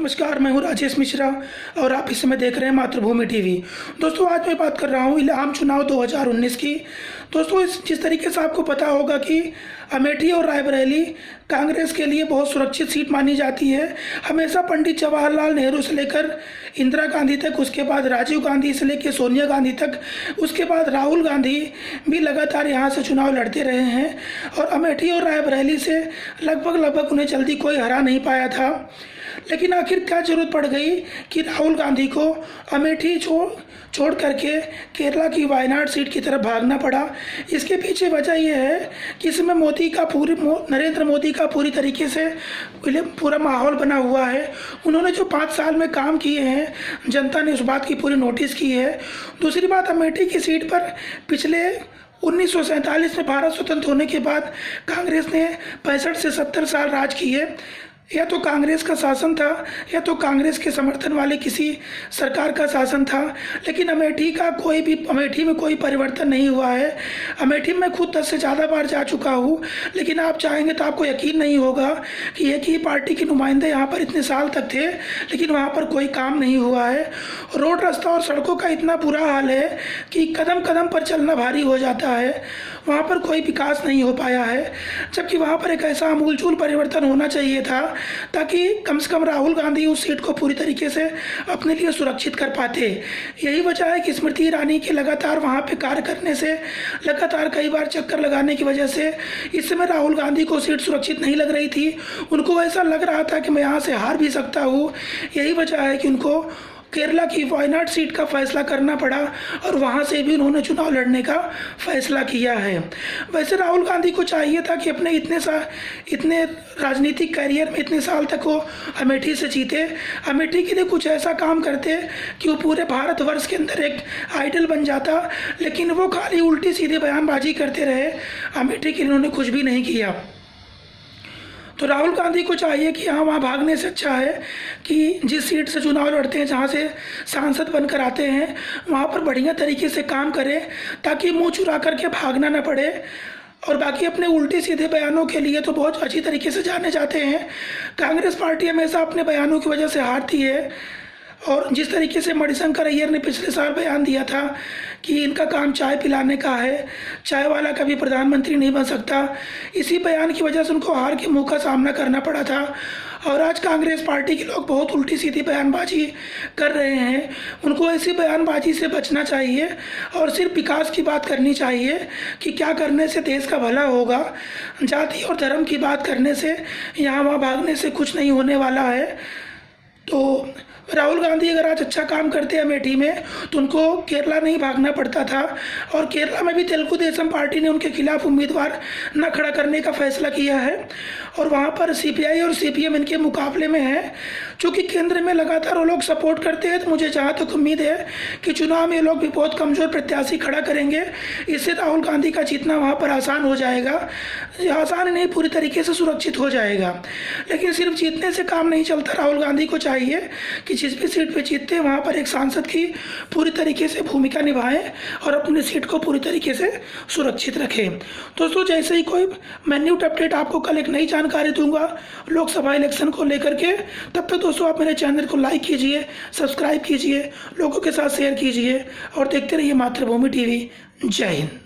नमस्कार, मैं हूँ राजेश मिश्रा और आप इस समय देख रहे हैं मातृभूमि टीवी। दोस्तों, आज मैं बात कर रहा हूँ आम चुनाव 2019 की। दोस्तों, जिस तरीके से आपको पता होगा कि अमेठी और रायबरेली कांग्रेस के लिए बहुत सुरक्षित सीट मानी जाती है। हमेशा पंडित जवाहरलाल नेहरू से लेकर इंदिरा गांधी तक, उसके बाद राजीव गांधी से लेकर सोनिया गांधी तक, उसके बाद राहुल गांधी भी लगातार यहाँ से चुनाव लड़ते रहे हैं और अमेठी और रायबरेली से लगभग उन्हें जल्दी कोई हरा नहीं पाया था। लेकिन आखिर क्या जरूरत पड़ गई कि राहुल गांधी को अमेठी छोड़ करके केरला की वायनाड सीट की तरफ भागना पड़ा। इसके पीछे वजह यह है कि इसमें नरेंद्र मोदी का पूरी तरीके से पूरा माहौल बना हुआ है। उन्होंने जो 5 साल में काम किए हैं, जनता ने उस बात की पूरी नोटिस की है। दूसरी बात, अमेठी की सीट पर पिछले 1947 में भारत स्वतंत्र होने के बाद कांग्रेस ने 65 से 70 साल राज किए। या तो कांग्रेस का शासन था या तो कांग्रेस के समर्थन वाले किसी सरकार का शासन था, लेकिन अमेठी में कोई परिवर्तन नहीं हुआ है। अमेठी में खुद 10 से ज़्यादा बार जा चुका हूँ, लेकिन आप चाहेंगे तो आपको यकीन नहीं होगा कि एक ही पार्टी के नुमाइंदे यहाँ पर इतने साल तक थे, लेकिन वहाँ पर कोई काम नहीं हुआ है। रोड, रास्ता और सड़कों का इतना बुरा हाल है कि कदम कदम पर चलना भारी हो जाता है। वहाँ पर कोई विकास नहीं हो पाया है, जबकि वहाँ पर एक ऐसा आमूलचूल परिवर्तन होना चाहिए था ताकि कम से कम राहुल गांधी उस सीट को पूरी तरीके से अपने लिए सुरक्षित कर पाते। यही वजह है कि स्मृति ईरानी के लगातार वहाँ पे कार्य करने से, लगातार कई बार चक्कर लगाने की वजह से इस समय राहुल गांधी को सीट सुरक्षित नहीं लग रही थी। उनको ऐसा लग रहा था कि मैं यहाँ से हार भी सकता हूँ। यही वजह है कि उनको केरला की वायनाड सीट का फैसला करना पड़ा और वहां से भी उन्होंने चुनाव लड़ने का फैसला किया है। वैसे राहुल गांधी को चाहिए था कि अपने इतने राजनीतिक कैरियर में इतने साल तक वो अमेठी से जीते, अमेठी के लिए कुछ ऐसा काम करते कि वो पूरे भारतवर्ष के अंदर एक आइडल बन जाता, लेकिन वो खाली उल्टी सीधी बयानबाजी करते रहे। अमेठी के लिए उन्होंने कुछ भी नहीं किया। तो राहुल गांधी को चाहिए कि हाँ, वहाँ भागने से अच्छा है कि जिस सीट से चुनाव लड़ते हैं, जहाँ से सांसद बनकर आते हैं, वहाँ पर बढ़िया तरीके से काम करें ताकि मुंह चुरा करके भागना न पड़े। और बाकी अपने उल्टे सीधे बयानों के लिए तो बहुत अच्छी तरीके से जाने जाते हैं। कांग्रेस पार्टी हमेशा अपने बयानों की वजह से हारती है। और जिस तरीके से मणिशंकर अय्यर ने पिछले साल बयान दिया था कि इनका काम चाय पिलाने का है, चाय वाला कभी प्रधानमंत्री नहीं बन सकता, इसी बयान की वजह से उनको हार के मुंह का सामना करना पड़ा था। और आज कांग्रेस पार्टी के लोग बहुत उल्टी सीधी बयानबाजी कर रहे हैं। उनको ऐसी बयानबाजी से बचना चाहिए और सिर्फ विकास की बात करनी चाहिए कि क्या करने से देश का भला होगा। जाति और धर्म की बात करने से, यहाँ वहाँ भागने से कुछ नहीं होने वाला है। तो राहुल गांधी अगर आज अच्छा काम करते हैं अमेठी में, तो उनको केरला नहीं भागना पड़ता था। और केरला में भी तेलुगु देशम पार्टी ने उनके खिलाफ उम्मीदवार न खड़ा करने का फैसला किया है और वहाँ पर सीपीआई और सीपीएम इनके मुकाबले में है। चूँकि केंद्र में लगातार वो लोग सपोर्ट करते हैं, तो मुझे जहाँ तक उम्मीद है कि चुनाव में ये लोग भी बहुत कमज़ोर प्रत्याशी खड़ा करेंगे। इससे राहुल गांधी का जीतना वहाँ पर आसान हो जाएगा। आसान नहीं, पूरी तरीके से सुरक्षित हो जाएगा। लेकिन सिर्फ जीतने से काम नहीं चलता। राहुल गांधी को चाहिए कि जिस भी सीट पे जीतते हैं, वहाँ पर एक सांसद की पूरी तरीके से भूमिका निभाएं और अपनी सीट को पूरी तरीके से सुरक्षित रखें। दोस्तों, जैसे ही कोई मिनट अपडेट आपको कल एक नई जानकारी दूंगा लोकसभा इलेक्शन को लेकर के, तब तक दोस्तों आप मेरे चैनल को लाइक कीजिए, सब्सक्राइब कीजिए, लोगों के साथ शेयर कीजिए और देखते रहिए मातृभूमि टीवी। जय हिंद।